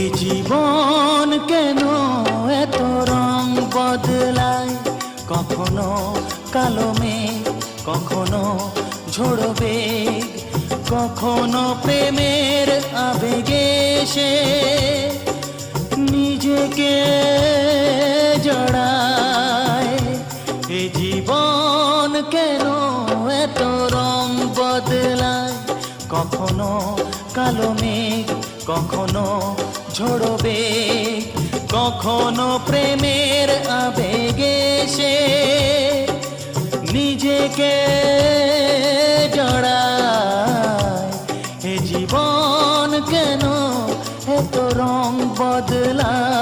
এ জীবন কেন এত রং বদলায়, কখনো কালো মেঘ, কখনো ঝোড়ো বেগ, কখনো প্রেমের আবেগে সে নিজেকে জড়ায়। এ জীবন কেন এত রং বদলায়, কখনো কালো মেঘ, কখনো ঝোড়ো বেগ, কখনো প্রেমের আবেগে সে নিজেকে জড়ায়। এ জীবন কেন এত রং বদলায়।